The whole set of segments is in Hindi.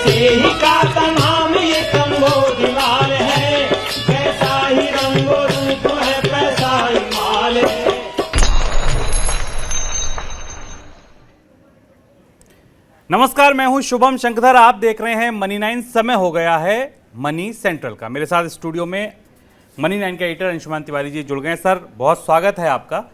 ही का तमाम ये संबोधि माल है, पैसा ही रंगो रूप है, पैसा ही माल है। नमस्कार, मैं हूं शुभम शंकरधर। आप देख रहे हैं मनी 9। समय हो गया है मनी सेंट्रल का। मेरे साथ स्टूडियो में मनी 9 के एडिटर अंशुमान तिवारी जी जुड़ गए हैं। सर, बहुत स्वागत है आपका।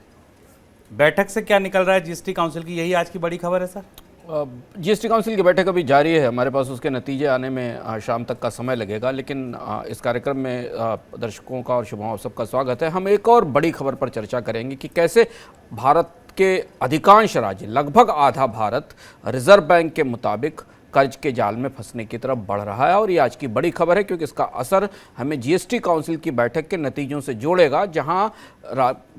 बैठक से क्या निकल रहा है जीएसटी काउंसिल की, यही आज की बड़ी खबर है सर? जीएसटी काउंसिल की बैठक अभी जारी है, हमारे पास उसके नतीजे आने में शाम तक का समय लगेगा, लेकिन इस कार्यक्रम में दर्शकों का और शुभाओं सबका स्वागत है। हम एक और बड़ी खबर पर चर्चा करेंगे कि कैसे भारत के अधिकांश राज्य, लगभग आधा भारत, रिजर्व बैंक के मुताबिक कर्ज के जाल में फंसने की तरफ बढ़ रहा है। और ये आज की बड़ी खबर है क्योंकि इसका असर हमें जीएसटी काउंसिल की बैठक के नतीजों से जोड़ेगा, जहां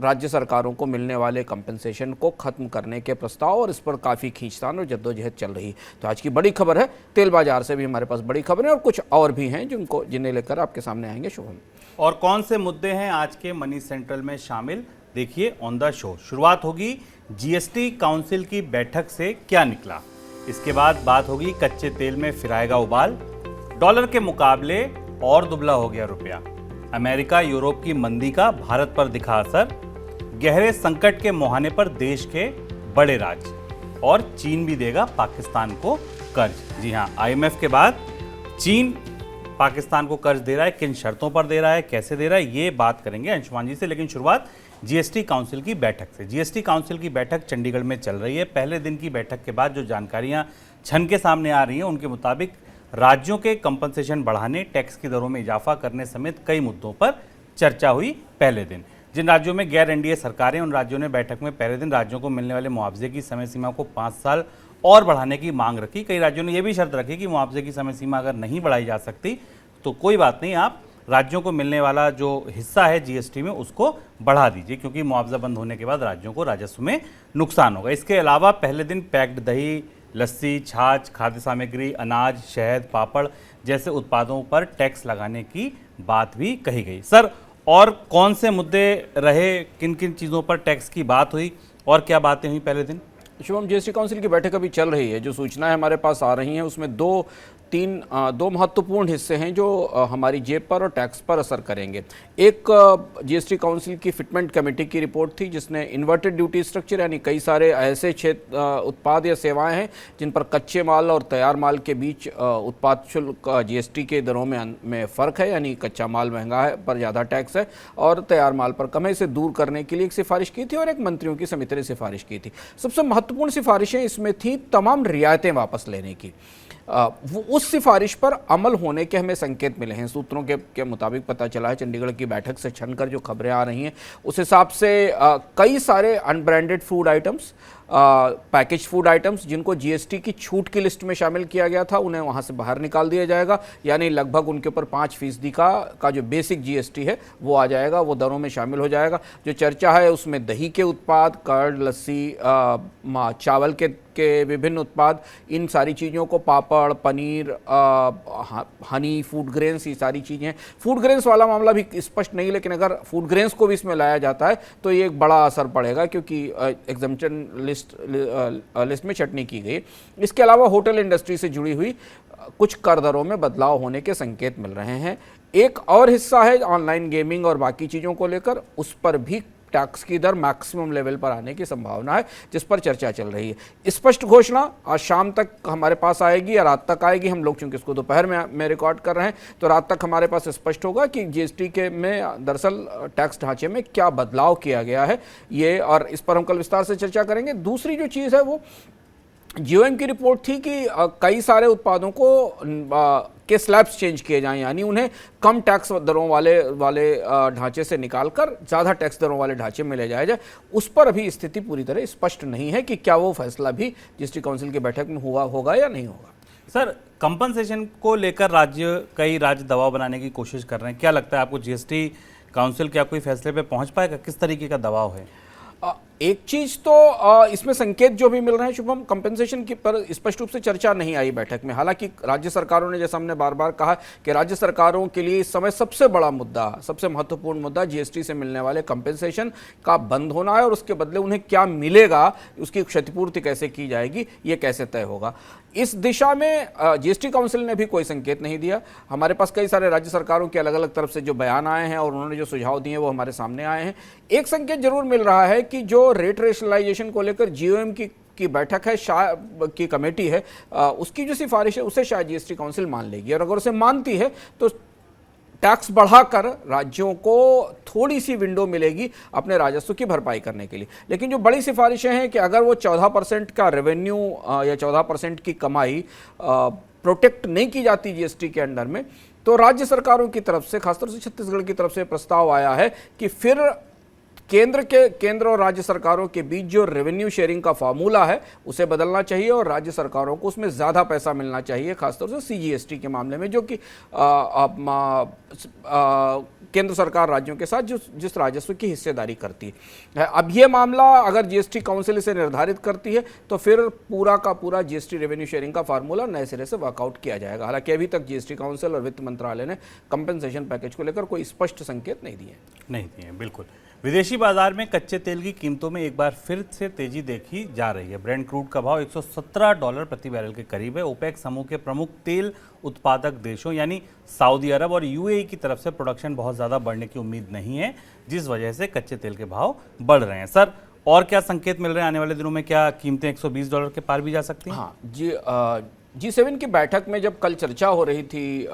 राज्य सरकारों को मिलने वाले कंपनसेशन को खत्म करने के प्रस्ताव और इस पर काफ़ी खींचतान और जद्दोजहद चल रही। तो आज की बड़ी खबर है। तेल बाजार से भी हमारे पास बड़ी खबरें और कुछ और भी हैं जिन्हें लेकर आपके सामने आएंगे। शुभम, और कौन से मुद्दे हैं आज के मनी सेंट्रल में शामिल, देखिए ऑन द शो। शुरुआत होगी जीएसटी काउंसिल की बैठक से क्या निकला, इसके बाद बात होगी कच्चे तेल में फिर आएगा उबाल, डॉलर के मुकाबले और दुबला हो गया रुपया, अमेरिका यूरोप की मंदी का भारत पर दिखा असर, गहरे संकट के मुहाने पर देश के बड़े राज्य, और चीन भी देगा पाकिस्तान को कर्ज। जी हां, आईएमएफ के बाद चीन पाकिस्तान को कर्ज दे रहा है, किन शर्तों पर दे रहा है, कैसे दे रहा है, ये बात करेंगे अंशुमान जी से। लेकिन शुरुआत जीएसटी काउंसिल की बैठक से। जीएसटी काउंसिल की बैठक चंडीगढ़ में चल रही है। पहले दिन की बैठक के बाद जो जानकारियां छन के सामने आ रही हैं, उनके मुताबिक राज्यों के कंपनसेशन बढ़ाने, टैक्स की दरों में इजाफा करने समेत कई मुद्दों पर चर्चा हुई पहले दिन। जिन राज्यों में गैर एनडीए सरकारें, उन राज्यों ने बैठक में पहले दिन राज्यों को मिलने वाले मुआवजे की समय सीमा को 5 साल और बढ़ाने की मांग रखी। कई राज्यों ने यह भी शर्त रखी कि मुआवजे की समय सीमा अगर नहीं बढ़ाई जा सकती तो कोई बात नहीं, आप राज्यों को मिलने वाला जो हिस्सा है जीएसटी में उसको बढ़ा दीजिए, क्योंकि मुआवजा बंद होने के बाद राज्यों को राजस्व में नुकसान होगा। इसके अलावा पहले दिन पैक्ड दही, लस्सी, छाछ, खाद्य सामग्री, अनाज, शहद, पापड़ जैसे उत्पादों पर टैक्स लगाने की बात भी कही गई। सर, और कौन से मुद्दे रहे, किन किन चीज़ों पर टैक्स की बात हुई और क्या बातें हुई पहले दिन? शुभम, जीएसटी काउंसिल की बैठक अभी चल रही है। जो सूचनाएं हमारे पास आ रही हैं उसमें दो महत्वपूर्ण हिस्से हैं जो हमारी जेब पर और टैक्स पर असर करेंगे। एक जीएसटी काउंसिल की फिटमेंट कमेटी की रिपोर्ट थी, जिसने इन्वर्टेड ड्यूटी स्ट्रक्चर, यानी कई सारे ऐसे उत्पाद या सेवाएं हैं जिन पर कच्चे माल और तैयार माल के बीच उत्पाद शुल्क जीएसटी के दरों में फ़र्क है, यानी कच्चा माल महंगा है पर ज़्यादा टैक्स है और तैयार माल पर कम है। इसे दूर करने के लिए एक सिफारिश की थी और एक मंत्रियों की समिति ने सिफारिश की थी। सबसे महत्वपूर्ण सिफारिशें इसमें थी तमाम रियायतें वापस लेने की। वो उस सिफारिश पर अमल होने के हमें संकेत मिले हैं। सूत्रों के मुताबिक पता चला है, चंडीगढ़ की बैठक से छनकर जो खबरें आ रही हैं उस हिसाब से कई सारे unbranded food items, package food items जिनको जीएसटी की छूट की लिस्ट में शामिल किया गया था, उन्हें वहां से बाहर निकाल दिया जाएगा। यानी लगभग उनके ऊपर 5% का जो बेसिक जीएसटी है वो आ जाएगा, वो दरों में शामिल हो जाएगा। जो चर्चा है उसमें दही के उत्पाद, कर्ड, लस्सी, चावल के विभिन्न उत्पाद, इन सारी चीज़ों को, पापड़, पनीर, हनी, फूड ग्रेन्स, ये सारी चीज़ें। फूड ग्रेन्स वाला मामला भी स्पष्ट नहीं, लेकिन अगर फूड ग्रेन्स को भी इसमें लाया जाता है तो ये एक बड़ा असर पड़ेगा, क्योंकि एग्जम्पशन लिस्ट में छटनी की गई। इसके अलावा होटल इंडस्ट्री से जुड़ी हुई कुछ कर दरों में बदलाव होने के संकेत मिल रहे हैं। एक और हिस्सा है ऑनलाइन गेमिंग और बाकी चीज़ों को लेकर, उस पर भी टैक्स की दर मैक्सिमम लेवल पर आने की संभावना है, जिस पर चर्चा चल रही है। स्पष्ट घोषणा आज शाम तक हमारे पास आएगी या रात तक आएगी। हम लोग चूंकि इसको दोपहर में रिकॉर्ड कर रहे हैं, तो रात तक हमारे पास स्पष्ट होगा कि जीएसटी के में दरअसल टैक्स ढांचे में क्या बदलाव किया गया है ये, और इस पर हम कल विस्तार से चर्चा करेंगे। दूसरी जो चीज़ है वो जीओएम की रिपोर्ट थी कि कई सारे उत्पादों को के स्लैब्स चेंज किए जाएं, यानी उन्हें कम टैक्स दरों वाले ढांचे से निकालकर ज़्यादा टैक्स दरों वाले ढांचे में ले जाया जाए। उस पर अभी स्थिति पूरी तरह स्पष्ट नहीं है कि क्या वो फैसला भी जीएसटी काउंसिल की बैठक में होगा या नहीं होगा। सर, कंपनसेशन को लेकर कई राज्य दबाव बनाने की कोशिश कर रहे हैं। क्या लगता है आपको, जीएसटी काउंसिल क्या कोई फैसले पे पहुंच पाएगा? किस तरीके का दबाव है? एक चीज तो इसमें संकेत जो भी मिल रहे हैं शुभम, कंपेंसेशन की पर स्पष्ट रूप से चर्चा नहीं आई बैठक में। हालांकि राज्य सरकारों ने, जैसा हमने बार बार कहा कि राज्य सरकारों के लिए इस समय सबसे बड़ा मुद्दा, सबसे महत्वपूर्ण मुद्दा जीएसटी से मिलने वाले कंपेंसेशन का बंद होना है और उसके बदले उन्हें क्या मिलेगा, उसकी क्षतिपूर्ति कैसे की जाएगी, ये कैसे तय होगा। इस दिशा में जीएसटी काउंसिल ने भी कोई संकेत नहीं दिया। हमारे पास कई सारे राज्य सरकारों के अलग अलग तरफ से जो बयान आए हैं और उन्होंने जो सुझाव दिए वो हमारे सामने आए हैं। एक संकेत जरूर मिल रहा है कि जो रेट रेशनलाइजेशन को लेकर जीओएम की बैठक है, की कमेटी है, उसकी जो सिफारिश है उसे शायद जीएसटी काउंसिल मान लेगी, और अगर उसे मानती है तो टैक्स बढ़ाकर राज्यों को थोड़ी सी विंडो मिलेगी अपने राजस्व की भरपाई करने के लिए। लेकिन जो बड़ी सिफारिशें हैं कि अगर वो 14% का रेवेन्यू या 14% की कमाई प्रोटेक्ट नहीं की जाती जीएसटी के अंडर में, तो राज्य सरकारों की तरफ से, खासतौर से छत्तीसगढ़ की तरफ से प्रस्ताव आया है कि फिर केंद्र और राज्य सरकारों के बीच जो रेवेन्यू शेयरिंग का फार्मूला है उसे बदलना चाहिए और राज्य सरकारों को उसमें ज़्यादा पैसा मिलना चाहिए, खासतौर से सीजीएसटी के मामले में, जो कि केंद्र सरकार राज्यों के साथ जिस राजस्व की हिस्सेदारी करती है। अब ये मामला अगर जीएसटी काउंसिल इसे निर्धारित करती है तो फिर पूरा का पूरा जीएसटी रेवेन्यू शेयरिंग का फार्मूला नए सिरे से वर्कआउट किया जाएगा। हालांकि अभी तक जीएसटी काउंसिल और वित्त मंत्रालय ने कंपेंसेशन पैकेज को लेकर कोई स्पष्ट संकेत नहीं दिए। बिल्कुल। विदेशी बाजार में कच्चे तेल की कीमतों में एक बार फिर से तेजी देखी जा रही है। ब्रेंट क्रूड का भाव $117 प्रति बैरल के करीब है। ओपेक समूह के प्रमुख तेल उत्पादक देशों यानी सऊदी अरब और यूएई की तरफ से प्रोडक्शन बहुत ज़्यादा बढ़ने की उम्मीद नहीं है, जिस वजह से कच्चे तेल के भाव बढ़ रहे हैं। सर, और क्या संकेत मिल रहे हैं? आने वाले दिनों में क्या कीमतें $120 के पार भी जा सकती हैं? हाँ जी, G7 की बैठक में जब कल चर्चा हो रही थी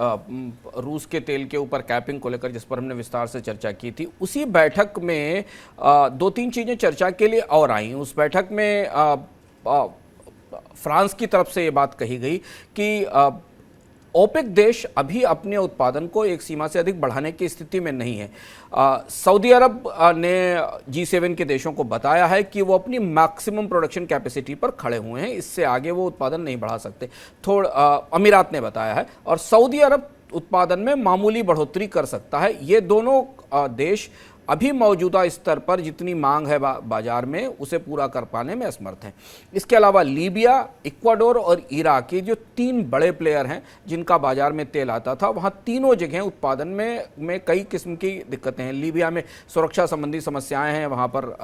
रूस के तेल के ऊपर कैपिंग को लेकर, जिस पर हमने विस्तार से चर्चा की थी, उसी बैठक में दो तीन चीज़ें चर्चा के लिए और आई। उस बैठक में फ्रांस की तरफ से ये बात कही गई कि ओपेक देश अभी अपने उत्पादन को एक सीमा से अधिक बढ़ाने की स्थिति में नहीं है। सऊदी अरब ने G7 के देशों को बताया है कि वो अपनी मैक्सिमम प्रोडक्शन कैपेसिटी पर खड़े हुए हैं, इससे आगे वो उत्पादन नहीं बढ़ा सकते। अमीरात ने बताया है, और सऊदी अरब उत्पादन में मामूली बढ़ोतरी कर सकता है। ये दोनों देश अभी मौजूदा स्तर पर जितनी मांग है बाजार में उसे पूरा कर पाने में असमर्थ हैं। इसके अलावा लीबिया, इक्वाडोर और इराक, ये जो तीन बड़े प्लेयर हैं जिनका बाजार में तेल आता था, वहाँ तीनों जगह उत्पादन में कई किस्म की दिक्कतें हैं। लीबिया में सुरक्षा संबंधी समस्याएं हैं, वहाँ पर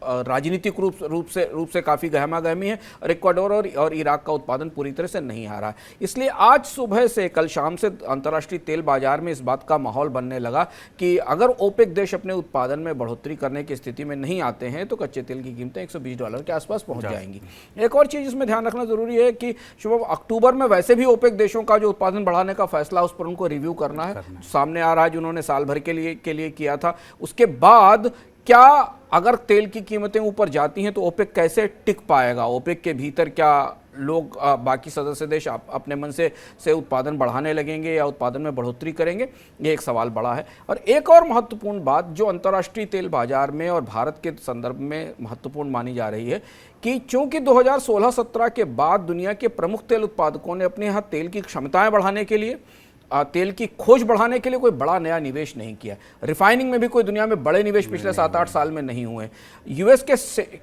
राजनीतिक रूप से काफ़ी गहमागहमी है, और इक्वाडोर और इराक का उत्पादन पूरी तरह से नहीं आ रहा है। इसलिए आज सुबह से कल शाम से अंतर्राष्ट्रीय तेल बाजार में इस बात का माहौल बनने लगा कि अगर ओपेक देश अपने उत्पादन में बढ़ोतरी करने की स्थिति में नहीं आते हैं तो कच्चे तेल की कीमतें $120 के आसपास पहुंच जाएंगी। एक और चीज़ इसमें ध्यान रखना जरूरी है कि शुभम, अक्टूबर में वैसे भी ओपेक देशों का जो उत्पादन बढ़ाने का फैसला, उस पर उनको रिव्यू करना है, सामने आ रहा है, जिन्होंने साल भर के लिए किया था। उसके बाद क्या अगर तेल की कीमतें ऊपर जाती हैं तो ओपेक कैसे टिक पाएगा? ओपेक के भीतर क्या लोग, बाकी सदस्य देश अपने मन से उत्पादन बढ़ाने लगेंगे या उत्पादन में बढ़ोतरी करेंगे? ये एक सवाल बड़ा है। और एक और महत्वपूर्ण बात जो अंतर्राष्ट्रीय तेल बाजार में और भारत के संदर्भ में महत्वपूर्ण मानी जा रही है कि चूंकि 2016-17 के बाद दुनिया के प्रमुख तेल उत्पादकों ने अपने यहाँ तेल की क्षमताएं बढ़ाने के लिए, तेल की खोज बढ़ाने के लिए कोई बड़ा नया निवेश नहीं किया। रिफाइनिंग में भी कोई दुनिया में बड़े निवेश पिछले 7-8 साल में नहीं हुए। यूएस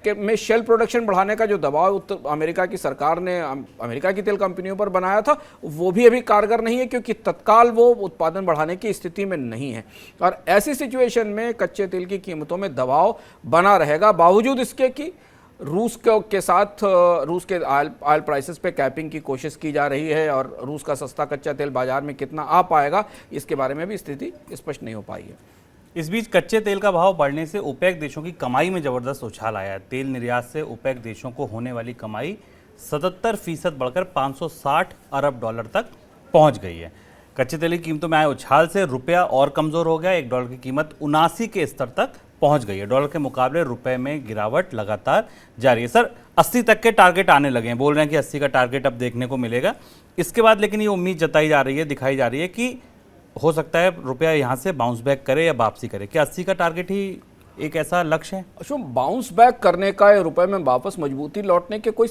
में शेल प्रोडक्शन बढ़ाने का जो दबाव अमेरिका की सरकार ने अमेरिका की तेल कंपनियों पर बनाया था, वो भी अभी कारगर नहीं है, क्योंकि तत्काल वो उत्पादन बढ़ाने की स्थिति में नहीं है। और ऐसी सिचुएशन में कच्चे तेल की कीमतों में दबाव बना रहेगा, बावजूद इसके कि रूस के साथ रूस के ऑयल प्राइसेस पे कैपिंग की कोशिश की जा रही है, और रूस का सस्ता कच्चा तेल बाजार में कितना आ पाएगा इसके बारे में भी स्थिति स्पष्ट नहीं हो पाई है। इस बीच कच्चे तेल का भाव बढ़ने से ओपेक देशों की कमाई में जबरदस्त उछाल आया है। तेल निर्यात से ओपेक देशों को होने वाली कमाई 77% बढ़कर $560 अरब तक पहुंच गई है। कच्चे तेल की कीमतों में आए उछाल से रुपया और कमजोर हो गया। $1 की कीमत 79 के स्तर तक पहुंच गई है। डॉलर के मुकाबले रुपए में गिरावट लगातार जारी है। सर, 80 तक के टारगेट आने लगे हैं, बोल रहे हैं कि 80 का टारगेट अब देखने को मिलेगा इसके बाद। लेकिन ये उम्मीद जताई जा रही है, दिखाई जा रही है कि हो सकता है रुपया यहाँ से बाउंस बैक करे या वापसी करे। क्या 80 का टारगेट ही एक ऐसा लक्ष्य है? अशोक, बाउंस बैक करने का या रुपए में वापस मजबूती लौटने के कोई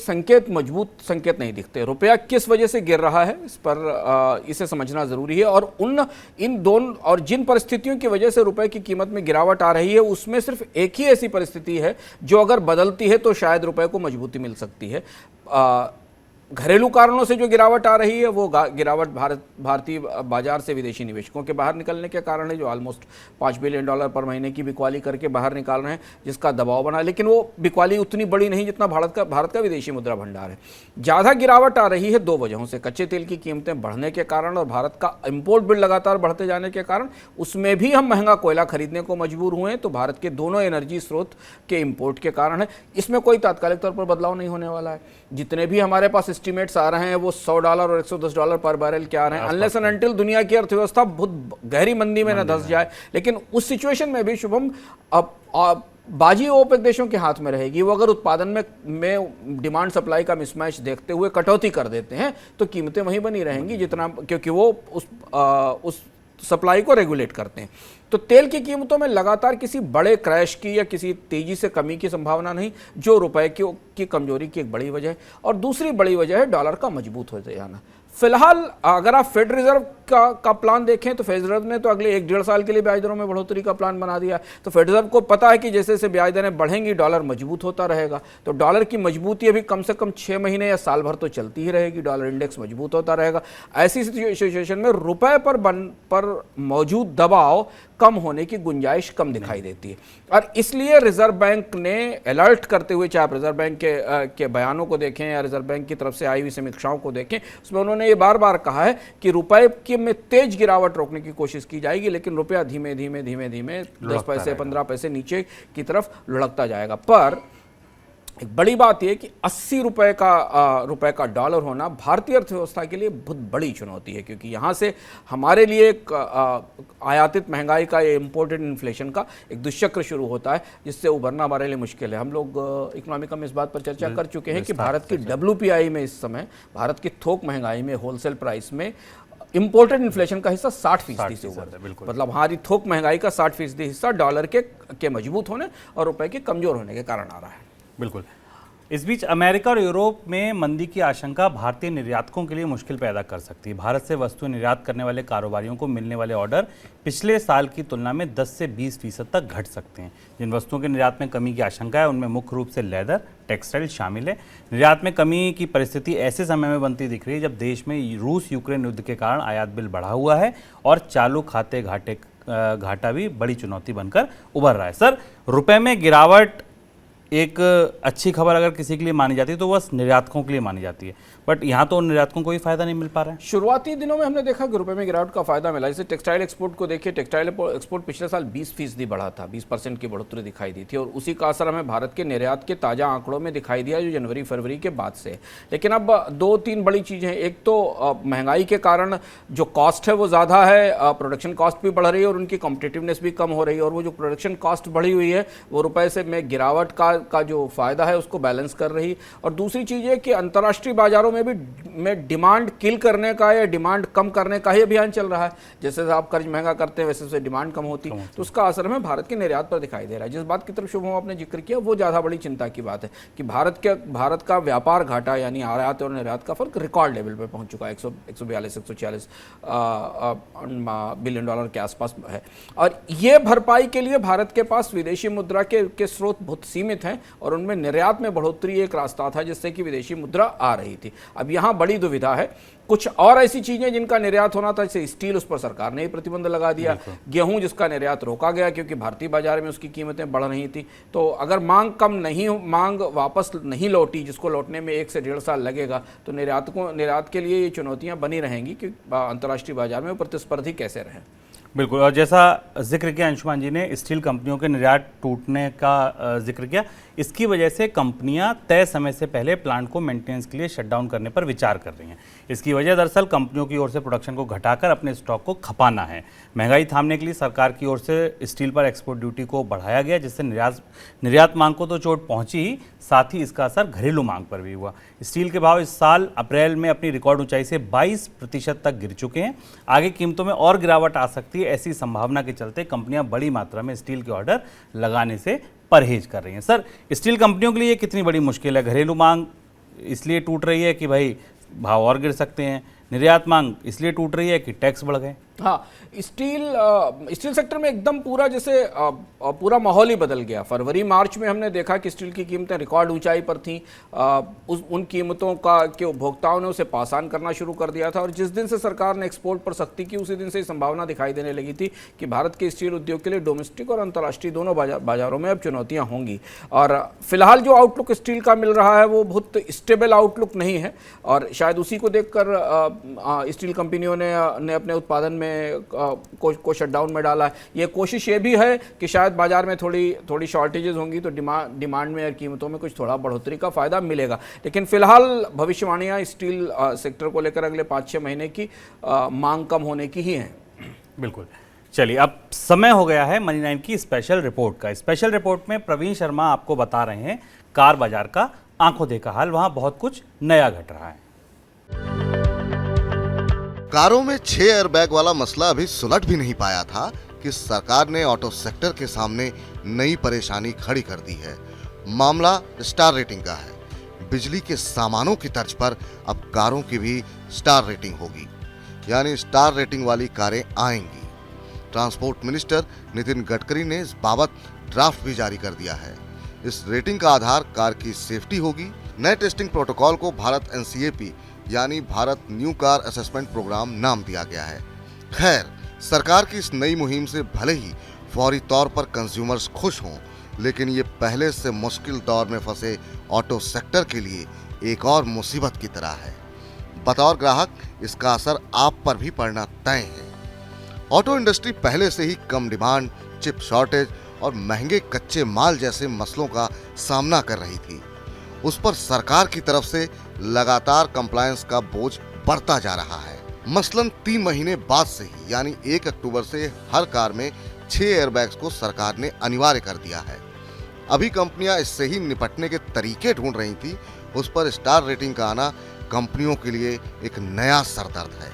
मजबूत संकेत नहीं दिखते। रुपया किस वजह से गिर रहा है, इस पर इसे समझना जरूरी है। और इन दोनों और जिन परिस्थितियों की वजह से रुपए की कीमत में गिरावट आ रही है, उसमें सिर्फ एक ही ऐसी परिस्थिति है जो अगर बदलती है तो शायद रुपए को मजबूती मिल सकती है। घरेलू कारणों से जो गिरावट आ रही है वो गिरावट भारतीय बाजार से विदेशी निवेशकों के बाहर निकलने के कारण है, जो ऑलमोस्ट $5 बिलियन पर महीने की बिकवाली करके बाहर निकाल रहे हैं, जिसका दबाव बना। लेकिन वो बिकवाली उतनी बड़ी नहीं जितना भारत का विदेशी मुद्रा भंडार है। ज़्यादा गिरावट आ रही है दो वजहों से, कच्चे तेल की कीमतें बढ़ने के कारण और भारत का इम्पोर्ट बिल लगातार बढ़ते जाने के कारण। उसमें भी हम महंगा कोयला खरीदने को मजबूर हुए हैं, तो भारत के दोनों एनर्जी स्रोत के इम्पोर्ट के कारण है। इसमें कोई तात्कालिक तौर पर बदलाव नहीं होने वाला है। जितने भी हमारे पास एस्टिमेट्स आ रहे हैं वो $100 और $110 पर बैरल के आ रहे हैं, अनलेस एंड अनटिल दुनिया की अर्थव्यवस्था बहुत गहरी मंदी में न धंस जाए। लेकिन उस सिचुएशन में भी शुभम, अब बाजी ओपेक देशों के हाथ में रहेगी। वो अगर उत्पादन में डिमांड सप्लाई का मिसमैच देखते हुए कटौती कर देते हैं तो कीमतें वहीं बनी रहेंगी जितना, क्योंकि वो उस सप्लाई को रेगुलेट करते हैं। तो तेल की कीमतों में लगातार किसी बड़े क्रैश की या किसी तेजी से कमी की संभावना नहीं, जो रुपए की कमजोरी की एक बड़ी वजह है। और दूसरी बड़ी वजह है डॉलर का मजबूत हो जाना। फिलहाल अगर आप फेड रिजर्व का प्लान देखें तो फेड रिजर्व ने तो अगले 1-1.5 साल के लिए ब्याज दरों में बढ़ोतरी का प्लान बना दिया। तो फेड रिजर्व को पता है कि जैसे जैसे ब्याज दरें बढ़ेंगी डॉलर मजबूत होता रहेगा। तो डॉलर की मजबूती अभी कम से कम 6 महीने या साल भर तो चलती ही रहेगी, डॉलर इंडेक्स मजबूत होता रहेगा। ऐसी सिचुएशन में रुपए पर मौजूद दबाव कम होने की गुंजाइश कम दिखाई देती है। और इसलिए रिजर्व बैंक ने अलर्ट करते हुए, चाहे आप रिजर्व बैंक के बयानों को देखें या रिजर्व बैंक की तरफ से आई हुई समीक्षाओं को देखें, उसमें उन्होंने ये बार बार कहा है कि रुपए की में तेज गिरावट रोकने की कोशिश की जाएगी, लेकिन रुपया धीमे धीमे 10 पैसे 15 पैसे नीचे की तरफ लुढ़कता जाएगा। पर एक बड़ी बात यह कि 80 रुपए का डॉलर होना भारतीय अर्थव्यवस्था के लिए बहुत बड़ी चुनौती है, क्योंकि यहाँ से हमारे लिए एक आयातित महंगाई का, या इम्पोर्टेड इन्फ्लेशन का एक दुष्चक्र शुरू होता है, जिससे उभरना हमारे लिए मुश्किल है। हम लोग इकोनॉमिका में इस बात पर चर्चा कर चुके हैं कि भारत की WPI में इस समय, भारत की थोक महंगाई में, होलसेल प्राइस में इंपोर्टेड इन्फ्लेशन का हिस्सा 60% से ऊपर, मतलब हमारी थोक महंगाई का 60% हिस्सा डॉलर के मजबूत होने और रुपए के कमजोर होने के कारण आ रहा है। बिल्कुल। इस बीच अमेरिका और यूरोप में मंदी की आशंका भारतीय निर्यातकों के लिए मुश्किल पैदा कर सकती है। भारत से वस्तु निर्यात करने वाले कारोबारियों को मिलने वाले ऑर्डर पिछले साल की तुलना में 10 से 20% तक घट सकते हैं। जिन वस्तुओं के निर्यात में कमी की आशंका है उनमें मुख्य रूप से लेदर, टेक्सटाइल शामिल है। निर्यात में कमी की परिस्थिति ऐसे समय में बनती दिख रही है जब देश में रूस यूक्रेन युद्ध के कारण आयात बिल बढ़ा हुआ है और चालू खाते घाटा भी बड़ी चुनौती बनकर उभर रहा है। सर, रुपए में गिरावट एक अच्छी खबर अगर किसी के लिए मानी जाती है तो बस निर्यातकों के लिए मानी जाती है, बट यहाँ तो निर्यातकों को कोई फायदा नहीं मिल पा रहा है। शुरुआती दिनों में हमने देखा कि रुपए में गिरावट का फायदा मिला। जैसे टेक्सटाइल एक्सपोर्ट को देखिए, टेक्सटाइल एक्सपोर्ट पिछले साल 20% बढ़ा था, 20% की बढ़ोतरी दिखाई दी थी, और उसी का असर हमें भारत के निर्यात के ताज़ा आंकड़ों में दिखाई दिया जो जनवरी फरवरी के बाद से। लेकिन अब 2-3 बड़ी चीज़ें हैं। एक तो महंगाई के कारण जो कॉस्ट है वो ज़्यादा है, प्रोडक्शन कॉस्ट भी बढ़ रही है और उनकी कॉम्पिटिटिवनेस भी कम हो रही है, और वो जो प्रोडक्शन कॉस्ट बढ़ी हुई है वो रुपए से में गिरावट का जो फायदा है उसको बैलेंस कर रही। और दूसरी चीज़ है कि अंतर्राष्ट्रीय बाजारों में भी डिमांड किल करने का या डिमांड कम करने का ही अभियान चल रहा है। जैसे आप कर्ज महंगा करते हैं वैसे वैसे डिमांड कम होती, तो उसका असर हमें भारत के निर्यात पर दिखाई दे रहा है। जिस बात की तरफ शुभम आपने जिक्र किया वो ज़्यादा बड़ी चिंता की बात है कि भारत का व्यापार घाटा यानी आयात और निर्यात का फर्क रिकॉर्ड लेवल पर पहुंच चुका है, 142-146 बिलियन डॉलर के आसपास है। और ये भरपाई के लिए भारत के पास विदेशी मुद्रा के स्रोत बहुत सीमित हैं, और उनमें निर्यात में बढ़ोतरी एक रास्ता था जिससे कि विदेशी मुद्रा आ रही थी। अब यहाँ बड़ी दुविधा है। कुछ और ऐसी चीजें जिनका निर्यात होना था, जैसे स्टील, उस पर सरकार ने प्रतिबंध लगा दिया। गेहूं जिसका निर्यात रोका गया क्योंकि भारतीय बाजार में उसकी कीमतें बढ़ रही थी। तो अगर मांग वापस नहीं लौटी, जिसको लौटने में 1 से 1.5 साल लगेगा, तो निर्यात के लिए ये चुनौतियां बनी रहेंगी कि अंतर्राष्ट्रीय बाजार में प्रतिस्पर्धी कैसे रहें। बिल्कुल, और जैसा जिक्र किया अंशुमान जी ने, स्टील कंपनियों के निर्यात टूटने का जिक्र किया, इसकी वजह से कंपनियां तय समय से पहले प्लांट को मेंटेनेंस के लिए शटडाउन करने पर विचार कर रही हैं। इसकी वजह दरअसल कंपनियों की ओर से प्रोडक्शन को घटाकर अपने स्टॉक को खपाना है। महंगाई थामने के लिए सरकार की ओर से स्टील पर एक्सपोर्ट ड्यूटी को बढ़ाया गया, जिससे निर्यात मांग को तो चोट पहुंची ही, साथ ही इसका असर घरेलू मांग पर भी हुआ। स्टील के भाव इस साल अप्रैल में अपनी रिकॉर्ड ऊंचाई से 22% तक गिर चुके हैं। आगे कीमतों में और गिरावट आ सकती सकती है, ऐसी संभावना के चलते कंपनियां बड़ी मात्रा में स्टील के ऑर्डर लगाने से परहेज कर रही हैं। सर, स्टील कंपनियों के लिए कितनी बड़ी मुश्किल है? घरेलू मांग इसलिए टूट रही है कि भाई भाव और गिर सकते हैं, निर्यात मांग इसलिए टूट रही है कि टैक्स बढ़ गए। हाँ, स्टील सेक्टर में एकदम पूरा जैसे पूरा माहौल ही बदल गया। फरवरी मार्च में हमने देखा कि स्टील की कीमतें रिकॉर्ड ऊंचाई पर थीं। उन कीमतों का के उपभोक्ताओं ने उसे पास ऑन करना शुरू कर दिया था, और जिस दिन से सरकार ने एक्सपोर्ट पर सख्ती की उसी दिन से संभावना दिखाई देने लगी थी कि भारत के स्टील उद्योग के लिए डोमेस्टिक और अंतर्राष्ट्रीय दोनों बाजारों में अब चुनौतियाँ होंगी। और फिलहाल जो आउटलुक स्टील का मिल रहा है वो बहुत स्टेबल आउटलुक नहीं है, और शायद उसी को देखकर स्टील कंपनियों ने अपने उत्पादन में को शटडाउन में डाला है। ये कोशिश ये भी है कि शायद बाजार में थोड़ी शॉर्टेजेस होंगी तो डिमांड में और कीमतों में कुछ थोड़ा बढ़ोतरी का फायदा मिलेगा। लेकिन फिलहाल भविष्यवाणियां स्टील सेक्टर को लेकर अगले 5-6 महीने की मांग कम होने की ही हैं। बिल्कुल। चलिए, अब समय हो गया है मनी 9 की स्पेशल रिपोर्ट का। स्पेशल रिपोर्ट में प्रवीण शर्मा आपको बता रहे हैं कार बाजार का आंखों देखा हाल। वहां बहुत कुछ नया घट रहा है। कारों में 6 एयरबैग वाला मसला अभी सुलझ भी नहीं पाया था कि सरकार ने ऑटो सेक्टर के सामने नई परेशानी खड़ी कर दी है। मामला स्टार रेटिंग का है। बिजली के सामानों की तर्ज पर अब कारों की भी स्टार रेटिंग होगी, यानी स्टार रेटिंग वाली कारें आएंगी। ट्रांसपोर्ट मिनिस्टर नितिन गडकरी ने इस बाबत ड्राफ्ट भी जारी कर दिया है। इस रेटिंग का आधार कार की सेफ्टी होगी। नए टेस्टिंग प्रोटोकॉल को भारत NCAP यानी Bharat new car assessment programme नाम दिया गया है। खैर, सरकार की इस नई मुहिम से भले ही फौरी तौर पर कंज्यूमर्स खुश हों, लेकिन ये पहले से मुश्किल दौर में फंसे ऑटो सेक्टर के लिए एक और मुसीबत की तरह है। बतौर ग्राहक इसका असर आप पर भी पड़ना तय है। ऑटो इंडस्ट्री पहले से ही कम डिमांड, चिप शॉर्टेज और महंगे कच्चे माल जैसे मसलों का सामना कर रही थी। उस पर सरकार की तरफ से लगातार कंप्लायंस का बोझ बढ़ता जा रहा है। मसलन 3 महीने बाद से ही यानी 1 अक्टूबर से हर कार में 6 एयरबैग्स को सरकार ने अनिवार्य कर दिया है। अभी कंपनियां इससे ही निपटने के तरीके ढूंढ रही थी, उस पर स्टार रेटिंग का आना कंपनियों के लिए एक नया सरदर्द है।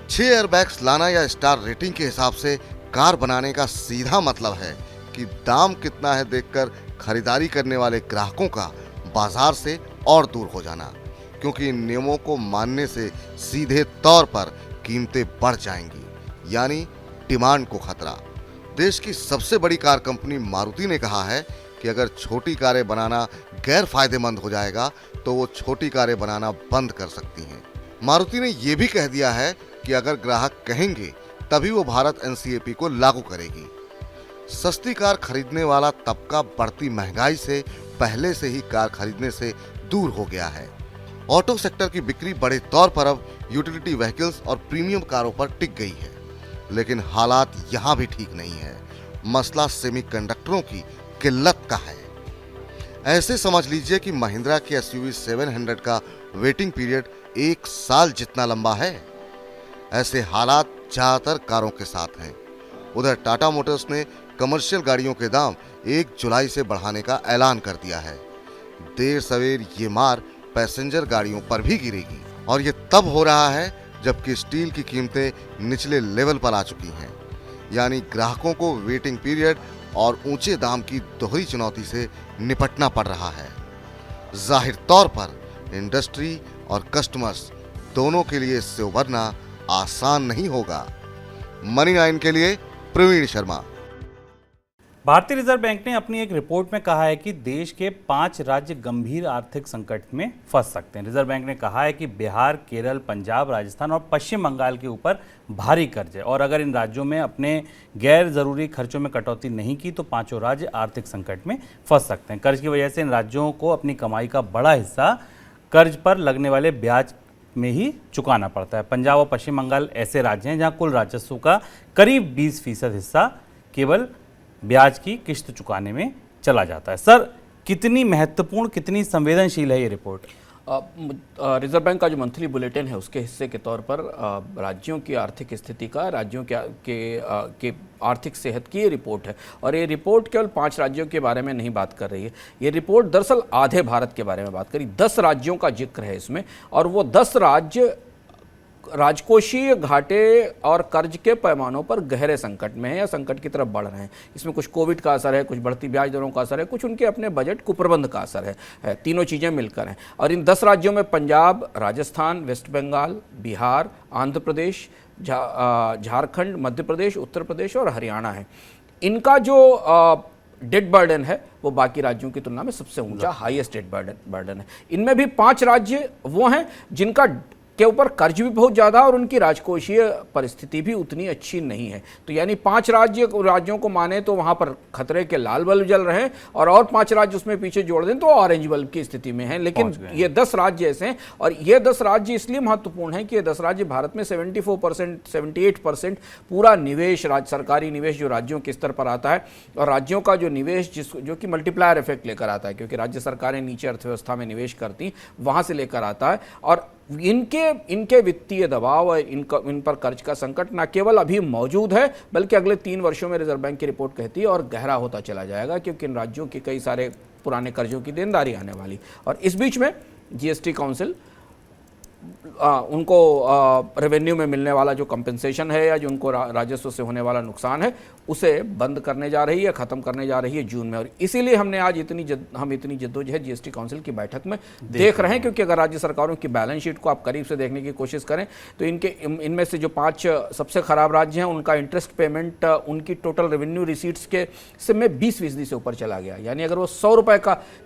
6 एयरबैग्स लाना या स्टार रेटिंग के हिसाब से कार बनाने का सीधा मतलब है कि दाम कितना है देखकर खरीदारी करने वाले ग्राहकों का बाजार से और दूर हो जाना, क्योंकि इन नियमों को मानने से सीधे तौर पर कीमतें बढ़ जाएंगी, यानी डिमांड को खतरा। देश की सबसे बड़ी कार कंपनी मारुति ने कहा है कि अगर छोटी कारें बनाना गैर फायदेमंद हो जाएगा तो वो छोटी कारें बनाना बंद कर सकती हैं। मारुति ने ये भी कह दिया है कि अगर ग्राहक कहेंगे तभी वो भारत NCAP को लागू करेगी। सस्ती कार खरीदने वाला तबका बढ़ती महंगाई से पहले से ही कार खरीदने से दूर हो गया है। ऑटो सेक्टर की बिक्री बड़े तौर पर अब यूटिलिटी व्हीकल्स और प्रीमियम कारों पर टिक गई है, लेकिन हालात यहाँ भी ठीक नहीं है। मसला सेमीकंडक्टरों की किल्लत का है। ऐसे समझ लीजिए कि महिंद्रा की SUV 700 का वेटिंग पीरियड 1 साल जितना लंबा है। ऐसे हालात ज्यादातर कारों के साथ हैं। उधर टाटा मोटर्स ने कमर्शियल गाड़ियों के दाम 1 जुलाई से बढ़ाने का ऐलान कर दिया है। देर सवेर ये मार पैसेंजर गाड़ियों पर भी गिरेगी, और ये तब हो रहा है जबकि स्टील की कीमतें निचले लेवल पर आ चुकी हैं, यानी ग्राहकों को वेटिंग पीरियड और ऊंचे दाम की दोहरी चुनौती से निपटना पड़ रहा है। जाहिर तौर पर इंडस्ट्री और कस्टमर्स दोनों के लिए इससे उभरना आसान नहीं होगा। मनी 9 के लिए प्रवीण शर्मा। भारतीय रिजर्व बैंक ने अपनी एक रिपोर्ट में कहा है कि देश के 5 राज्य गंभीर आर्थिक संकट में फंस सकते हैं। रिजर्व बैंक ने कहा है कि बिहार, केरल, पंजाब, राजस्थान और पश्चिम बंगाल के ऊपर भारी कर्ज है, और अगर इन राज्यों में अपने गैर जरूरी खर्चों में कटौती नहीं की तो 5 राज्य आर्थिक संकट में फंस सकते हैं। कर्ज की वजह से इन राज्यों को अपनी कमाई का बड़ा हिस्सा कर्ज पर लगने वाले ब्याज में ही चुकाना पड़ता है। पंजाब और पश्चिम बंगाल ऐसे राज्य हैं जहां कुल राजस्व का करीब 20% हिस्सा केवल ब्याज की किश्त चुकाने में चला जाता है। सर, कितनी महत्वपूर्ण, कितनी संवेदनशील है ये रिपोर्ट? रिजर्व बैंक का जो मंथली बुलेटिन है उसके हिस्से के तौर पर राज्यों की आर्थिक स्थिति का, राज्यों के आर्थिक सेहत की ये रिपोर्ट है, और ये रिपोर्ट केवल 5 राज्यों के बारे में नहीं बात कर रही है। ये रिपोर्ट दरअसल आधे भारत के बारे में बात करी। 10 राज्यों का जिक्र है इसमें, और वो 10 राज्य राजकोषीय घाटे और कर्ज के पैमानों पर गहरे संकट में है या संकट की तरफ बढ़ रहे हैं। इसमें कुछ कोविड का असर है, कुछ बढ़ती ब्याज दरों का असर है, कुछ उनके अपने बजट कुप्रबंध का असर है। तीनों चीज़ें मिलकर हैं। और इन 10 राज्यों में पंजाब, राजस्थान, वेस्ट बंगाल, बिहार, आंध्र प्रदेश, झारखंड, मध्य प्रदेश, उत्तर प्रदेश और हरियाणा है। इनका जो डेट बर्डन है वो बाकी राज्यों की तुलना में सबसे ऊंचा, हाईएस्ट डेट बर्डन है। इनमें भी 5 राज्य वो हैं जिनका के ऊपर कर्ज भी बहुत ज़्यादा और उनकी राजकोषीय परिस्थिति भी उतनी अच्छी नहीं है। तो यानी 5 राज्यों को माने तो वहाँ पर खतरे के लाल बल्ब जल रहे हैं, और 5 राज्य उसमें पीछे जोड़ दें तो ऑरेंज बल्ब की स्थिति में हैं। लेकिन ये 10 राज्य ऐसे हैं, और ये 10 राज्य इसलिए महत्वपूर्ण हैं कि ये 10 राज्य भारत में 74%, 78% पूरा निवेश, सरकारी निवेश जो राज्यों के स्तर पर आता है, और राज्यों का जो निवेश जो कि मल्टीप्लायर इफेक्ट लेकर आता है, क्योंकि राज्य सरकारें नीचे अर्थव्यवस्था में निवेश करती, वहाँ से लेकर आता है। और इनके वित्तीय दबाव और इन पर कर्ज का संकट न केवल अभी मौजूद है, बल्कि अगले 3 वर्षों में रिजर्व बैंक की रिपोर्ट कहती है और गहरा होता चला जाएगा, क्योंकि इन राज्यों के कई सारे पुराने कर्जों की देनदारी आने वाली। और इस बीच में जीएसटी काउंसिल उनको रेवेन्यू में मिलने वाला जो कंपनसेशन है या जो उनको राजस्व से होने वाला नुकसान है उसे बंद करने जा रही है, ख़त्म करने जा रही है जून में। और इसीलिए हमने आज इतनी जद्दोजहद जीएसटी काउंसिल की बैठक में देख रहे हैं, क्योंकि अगर राज्य सरकारों की बैलेंस शीट को आप करीब से देखने की कोशिश करें तो इनमें से जो 5 सबसे खराब राज्य हैं उनका इंटरेस्ट पेमेंट उनकी टोटल रेवेन्यू रिसीट्स के में 20% से ऊपर चला गया। यानी अगर वो 100 रुपये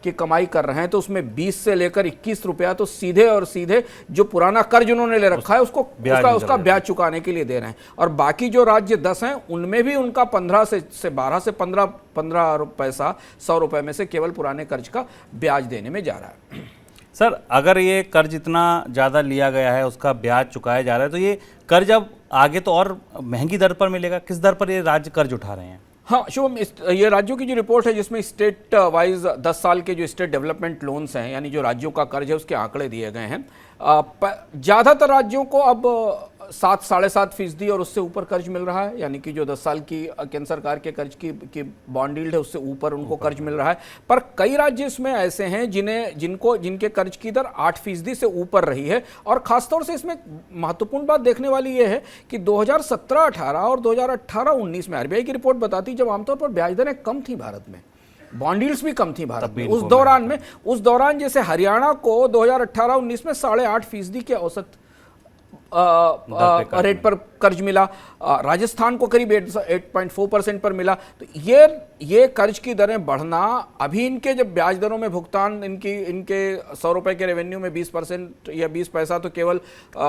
की कमाई कर रहे हैं तो उसमें 20 से लेकर 21 रुपया तो सीधे जो पुराना कर्ज उन्होंने ले रखा है उसका ब्याज चुकाने के लिए दे रहे हैं। और बाकी जो राज्य 10 हैं उनमें भी उनका 12 से 15 पैसा 100 रुपए में से केवल पुराने कर्ज का ब्याज देने में जा रहा है। सर, अगर ये कर्ज इतना ज़्यादा लिया गया है, उसका ब्याज चुकाया जा रहा है, तो ये कर्ज अब आगे तो और महंगी दर पर मिलेगा। किस दर पर ये राज्य कर्ज उठा रहे हैं? हाँ शुभम, ये राज्यों की जो रिपोर्ट है जिसमें स्टेट वाइज 10 साल के जो स्टेट डेवलपमेंट लोन्स हैं, यानी जो राज्यों का कर्ज है उसके आंकड़े दिए गए हैं। ज़्यादातर राज्यों को अब 7-7.5% और उससे ऊपर कर्ज मिल रहा है, यानी कि जो 10 साल की केंद्र सरकार के कर्ज की बॉन्ड यील्ड है उससे ऊपर उनको कर्ज मिल रहा है। पर कई राज्य इसमें ऐसे हैं जिनके कर्ज की दर 8% से ऊपर रही है। और खासतौर से इसमें महत्वपूर्ण बात देखने वाली ये है कि 2017-18 और 2018-19 में आरबीआई की रिपोर्ट बताती जब आमतौर पर ब्याज दरें कम थी भारत में, बॉन्ड यील्ड्स भी कम थी भारत में, उस दौरान जैसे हरियाणा को 2018-19 में 8.5% के औसत रेट पर कर्ज मिला, राजस्थान को करीब 8.4% पर मिला। तो ये कर्ज की दरें बढ़ना, अभी इनके जब ब्याज दरों में भुगतान इनके 100 रुपए के रेवेन्यू में 20% या 20 पैसा तो केवल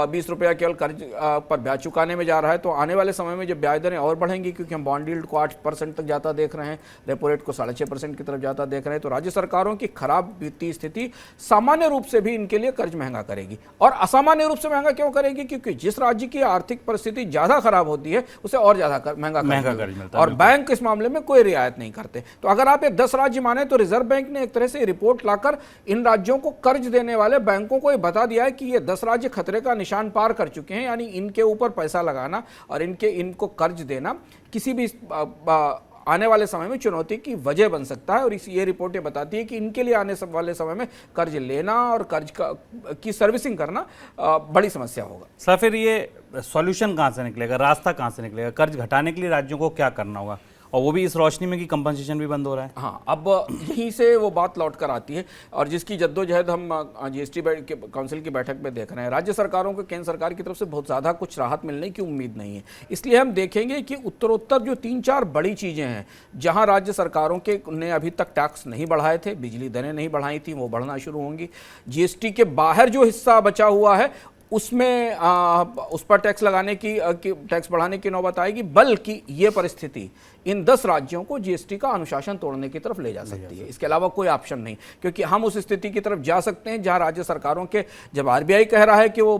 20 रुपया केवल कर्ज पर ब्याज चुकाने में जा रहा है। तो आने वाले समय में जब ब्याज दरें और बढ़ेंगी, क्योंकि हम बॉन्ड यील्ड को 8% तक जाता देख रहे हैं, रेपो रेट को 6.5% की तरफ जाता देख रहे हैं, तो राज्य सरकारों की खराब वित्तीय स्थिति सामान्य रूप से भी इनके लिए कर्ज महंगा करेगी। और असामान्य रूप से महंगा क्यों करेगी? क्योंकि जिस राज्य की आर्थिक परिस्थिति ज्यादा खराब होती है उसे और ज्यादा महंगा कर्ज मिलता है, और बैंक इस मामले में कोई रियायत नहीं करते। तो अगर आप ये 10 राज्य माने तो रिजर्व बैंक ने एक तरह से रिपोर्ट लाकर इन राज्यों को कर्ज देने वाले बैंकों को ये बता दिया है कि ये 10 राज्य खतरे का निशान पार कर चुके हैं। यानी इनके ऊपर पैसा लगाना और इनको कर्ज देना किसी भी आने वाले समय में चुनौती की वजह बन सकता है। और ये रिपोर्टें बताती है कि इनके लिए आने वाले समय में कर्ज लेना और कर्ज की सर्विसिंग करना बड़ी समस्या होगा। सर, फिर ये सॉल्यूशन कहाँ से निकलेगा, रास्ता कहाँ से निकलेगा? कर्ज घटाने के लिए राज्यों को क्या करना होगा, और वो भी इस रोशनी में कि कंपनसेशन भी बंद हो रहा है? हाँ, अब यहीं से वो बात लौट कर आती है, और जिसकी जद्दोजहद हम जीएसटी काउंसिल की बैठक में देख रहे हैं। राज्य सरकारों को केंद्र सरकार की तरफ से बहुत ज़्यादा कुछ राहत मिलने की उम्मीद नहीं है। इसलिए हम देखेंगे कि उत्तरोत्तर जो 3-4 बड़ी चीज़ें हैं जहाँ राज्य सरकारों ने अभी तक टैक्स नहीं बढ़ाए थे, बिजली दरें नहीं बढ़ाई थी, वो बढ़ना शुरू होंगी। जीएसटी के बाहर जो हिस्सा बचा हुआ है उसमें उस पर टैक्स बढ़ाने की नौबत आएगी। बल्कि ये परिस्थिति इन 10 राज्यों को जीएसटी का अनुशासन तोड़ने की तरफ ले जा सकती है। इसके अलावा कोई ऑप्शन नहीं, क्योंकि हम उस स्थिति की तरफ जा सकते हैं जहां राज्य सरकारों के, जब आरबीआई कह रहा है कि वो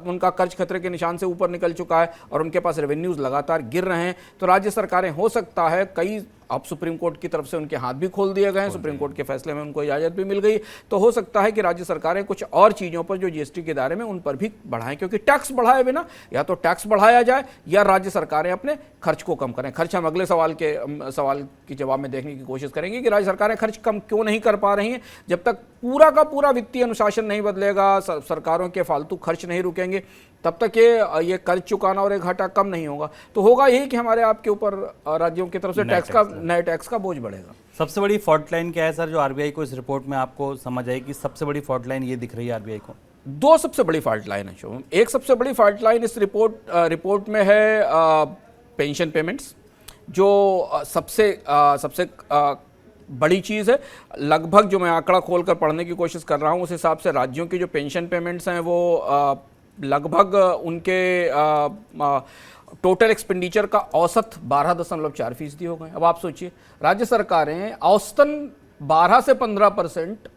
उनका कर्ज खतरे के निशान से ऊपर निकल चुका है और उनके पास रेवेन्यूज लगातार गिर रहे हैं, तो राज्य सरकारें हो सकता है कई अब सुप्रीम कोर्ट की तरफ से उनके हाथ भी खोल दिए गए हैं, सुप्रीम कोर्ट के फैसले में उनको इजाजत भी मिल गई। तो हो सकता है कि राज्य सरकारें कुछ और चीज़ों पर जो जीएसटी के दायरे में उन पर भी बढ़ाएं, क्योंकि टैक्स बढ़ाए बिना या तो टैक्स बढ़ाया जाए या राज्य सरकारें अपने खर्च को कम करें। खर्च हम अगले सवाल के जवाब में देखने की कोशिश करेंगे कि राज्य सरकारें खर्च कम क्यों नहीं कर पा रही हैं। जब तक पूरा का पूरा वित्तीय अनुशासन नहीं बदलेगा, सरकारों के फालतू खर्च नहीं रुकेंगे, तब तक ये कर्ज चुकाना और एक घाटा कम नहीं होगा। तो होगा यही कि हमारे आपके ऊपर राज्यों की तरफ से नए टैक्स का बोझ बढ़ेगा। सबसे बड़ी फॉल्ट लाइन क्या है सर, जो आरबीआई को इस रिपोर्ट में आपको समझ आई कि सबसे बड़ी फॉल्ट लाइन ये दिख रही है आरबीआई को? दो सबसे बड़ी फॉल्ट लाइन है शुभम। एक सबसे बड़ी फॉल्ट लाइन इस रिपोर्ट में है पेंशन पेमेंट्स, जो सबसे बड़ी चीज़ है। लगभग जो मैं आंकड़ा खोलकर पढ़ने की कोशिश कर रहा हूँ उस हिसाब से राज्यों की जो पेंशन पेमेंट्स हैं वो लगभग उनके टोटल एक्सपेंडिचर का औसत 12.4% हो गए। अब आप सोचिए, राज्य सरकारें औसतन 12 से 15%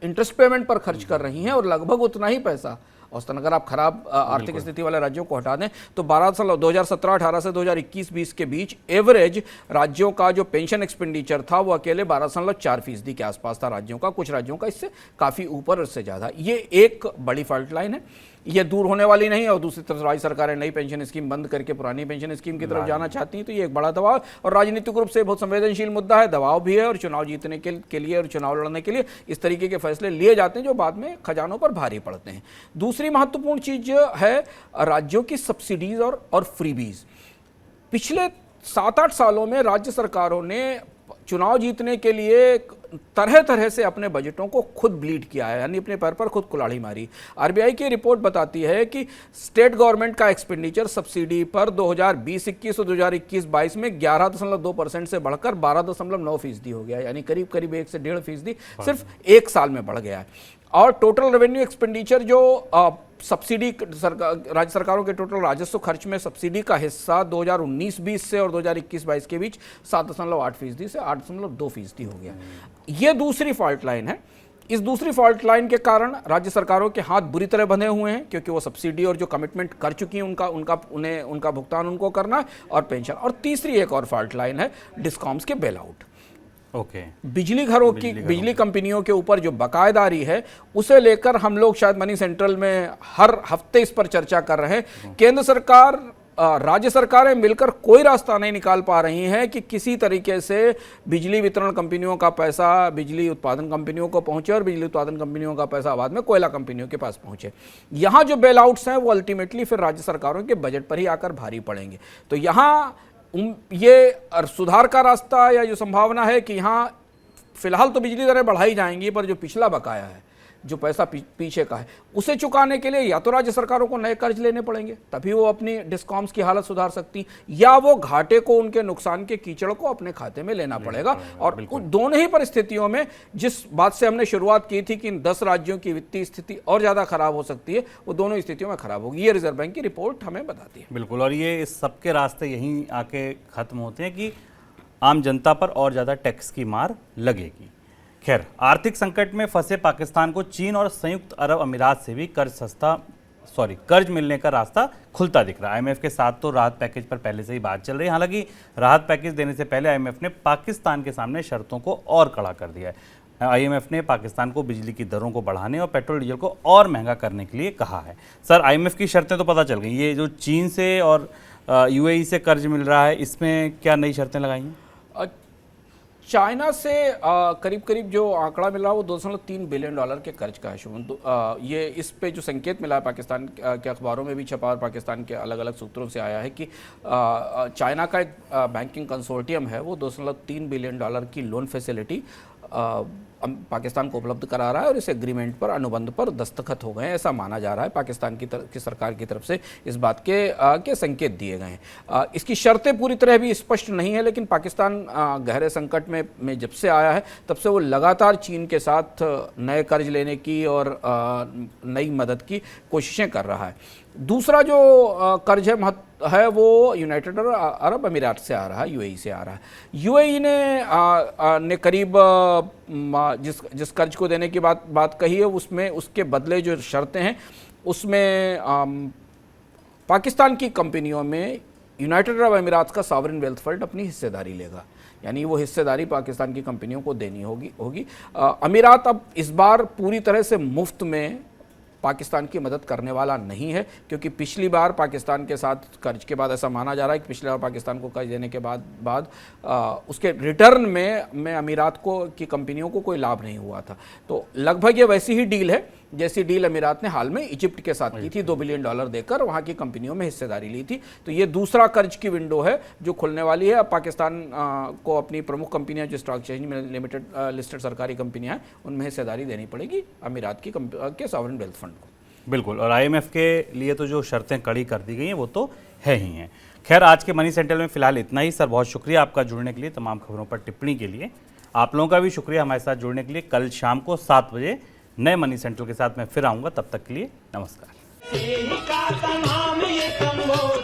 इंटरेस्ट पेमेंट पर खर्च कर रही हैं और लगभग उतना ही पैसा औसतन, अगर आप खराब आर्थिक स्थिति वाले राज्यों को हटा दें तो 2017-18 से 2021-20 के बीच एवरेज राज्यों का जो पेंशन एक्सपेंडिचर था वो अकेले 12.4% के आसपास था राज्यों का। कुछ राज्यों का इससे काफ़ी ऊपर, इससे ज़्यादा। ये एक बड़ी फॉल्ट लाइन है, ये दूर होने वाली नहीं है। और दूसरी तरफ राज्य सरकारें नई पेंशन स्कीम बंद करके पुरानी पेंशन स्कीम की तरफ जाना चाहती हैं, तो ये एक बड़ा दबाव और राजनीतिक रूप से बहुत संवेदनशील मुद्दा है, दबाव भी है। और चुनाव जीतने के लिए और चुनाव लड़ने के लिए इस तरीके के फैसले लिए जाते हैं जो बाद में खजानों पर भारी पड़ते हैं। दूसरी महत्वपूर्ण चीज है राज्यों की सब्सिडीज और फ्रीबीज। पिछले 7-8 सालों में राज्य सरकारों ने चुनाव जीतने के लिए तरह तरह से अपने बजटों को खुद ब्लीड किया है, यानी अपने पैर पर खुद कुल्हाड़ी मारी। आरबीआई की रिपोर्ट बताती है कि स्टेट गवर्नमेंट का एक्सपेंडिचर सब्सिडी पर 2020-21 और 2021-22 में 11.2% से बढ़कर 12.9% हो गया, यानी करीब करीब 1 से 1.5% सिर्फ एक साल में बढ़ गया है। और टोटल रेवेन्यू एक्सपेंडिचर जो सब्सिडी राज्य सरकारों के टोटल राजस्व खर्च में सब्सिडी का हिस्सा 2019-20 से और 2021-22 के बीच 7.8% से 8.2% हो गया। ये दूसरी फॉल्ट लाइन है। इस दूसरी फॉल्ट लाइन के कारण राज्य सरकारों के हाथ बुरी तरह बंधे हुए हैं, क्योंकि वो सब्सिडी और जो कमिटमेंट कर चुकी हैं उनका भुगतान उनको करना है, और पेंशन। और तीसरी एक और फॉल्ट लाइन है डिस्कॉम्स के बेल आउट। बिजली कंपनियों के ऊपर जो बकायेदारी है उसे लेकर हम लोग शायद मनी सेंट्रल में हर हफ्ते इस पर चर्चा कर रहे हैं। केंद्र सरकार, राज्य सरकारें मिलकर कोई रास्ता नहीं निकाल पा रही हैं कि किसी तरीके से बिजली वितरण कंपनियों का पैसा बिजली उत्पादन कंपनियों को पहुंचे और बिजली उत्पादन कंपनियों का पैसा बाद में कोयला कंपनियों के पास पहुंचे। यहाँ जो बेल आउट्स हैं वो अल्टीमेटली फिर राज्य सरकारों के बजट पर ही आकर भारी पड़ेंगे। तो यहाँ ये सुधार का रास्ता या जो संभावना है कि यहाँ फिलहाल तो बिजली दरें बढ़ाई जाएंगी, पर जो पिछला बकाया है, जो पैसा पीछे का है, उसे चुकाने के लिए या तो राज्य सरकारों को नए कर्ज लेने पड़ेंगे, तभी वो अपनी डिस्कॉम्स की हालत सुधार सकती, या वो घाटे को, उनके नुकसान के कीचड़ को अपने खाते में लेना पड़ेगा। और दोनों ही परिस्थितियों में जिस बात से हमने शुरुआत की थी कि इन 10 राज्यों की वित्तीय स्थिति और ज्यादा खराब हो सकती है, वो दोनों स्थितियों में खराब होगी। ये रिजर्व बैंक की रिपोर्ट हमें बताती है। बिल्कुल, और ये इस सबके रास्ते यहीं आके खत्म होते हैं कि आम जनता पर और ज्यादा टैक्स की मार लगेगी। खैर, आर्थिक संकट में फंसे पाकिस्तान को चीन और संयुक्त अरब अमीरात से भी कर्ज मिलने का रास्ता खुलता दिख रहा है। आईएमएफ के साथ तो राहत पैकेज पर पहले से ही बात चल रही है। हालांकि राहत पैकेज देने से पहले आईएमएफ ने पाकिस्तान के सामने शर्तों को और कड़ा कर दिया है। आईएमएफ ने पाकिस्तान को बिजली की दरों को बढ़ाने और पेट्रोल डीजल को और महंगा करने के लिए कहा है। सर, आईएमएफ की शर्तें तो पता चल गई, ये जो चीन से और यूएई से कर्ज मिल रहा है, इसमें क्या नई शर्तें लगाई हैं? चाइना से करीब करीब जो आंकड़ा मिला वो $2.3 बिलियन के कर्ज का है शुभम। ये इस पे जो संकेत मिला है पाकिस्तान के अखबारों में भी छपा और पाकिस्तान के अलग अलग सूत्रों से आया है कि चाइना का एक बैंकिंग कंसोर्टियम है, वो $2.3 बिलियन की लोन फैसिलिटी पाकिस्तान को उपलब्ध करा रहा है और इस एग्रीमेंट पर, अनुबंध पर दस्तखत हो गए हैं, ऐसा माना जा रहा है। पाकिस्तान की सरकार की तरफ से इस बात के संकेत दिए गए हैं। इसकी शर्तें पूरी तरह भी स्पष्ट नहीं है, लेकिन पाकिस्तान गहरे संकट में जब से आया है तब से वो लगातार चीन के साथ नए कर्ज लेने की और नई मदद की कोशिशें कर रहा है। दूसरा जो कर्ज है वो यूनाइटेड अरब अमीरात से आ रहा है, यूएई से आ रहा है। यूएई ने करीब जिस कर्ज को देने की बात कही है, उसमें उसके बदले जो शर्तें हैं उसमें पाकिस्तान की कंपनियों में यूनाइटेड अरब अमीरात का सॉवरेन वेल्थ फंड अपनी हिस्सेदारी लेगा, यानी वो हिस्सेदारी पाकिस्तान की कंपनियों को देनी होगी। अमीरात अब इस बार पूरी तरह से मुफ्त में पाकिस्तान की मदद करने वाला नहीं है, क्योंकि पिछली बार पाकिस्तान के साथ कर्ज के बाद ऐसा माना जा रहा है कि पिछली बार पाकिस्तान को कर्ज देने के बाद उसके रिटर्न में अमीरात की कंपनियों को कोई लाभ नहीं हुआ था। तो लगभग ये वैसी ही डील है जैसी डील अमीरात ने हाल में इजिप्ट के साथ की थी, $2 बिलियन देकर वहाँ की कंपनियों में हिस्सेदारी ली थी। तो ये दूसरा कर्ज की विंडो है जो खुलने वाली है। अब पाकिस्तान को अपनी प्रमुख कंपनियां जो स्टॉक एक्सचेंज में लिमिटेड लिस्टेड सरकारी कंपनियां हैं उनमें हिस्सेदारी देनी पड़ेगी अमीरात के सॉवरेन वेल्थ फंड को। बिल्कुल, और IMF के लिए तो जो शर्तें कड़ी कर दी गई हैं वो तो है ही हैं। खैर, आज के मनी सेंट्रल में फिलहाल इतना ही। सर, बहुत शुक्रिया आपका जुड़ने के लिए, तमाम खबरों पर टिप्पणी के लिए। आप लोगों का भी शुक्रिया हमारे साथ जुड़ने के लिए। कल शाम को 7 बजे नए मनी सेंट्रल के साथ मैं फिर आऊँगा। तब तक के लिए नमस्कार। का तमाम ये संबोधि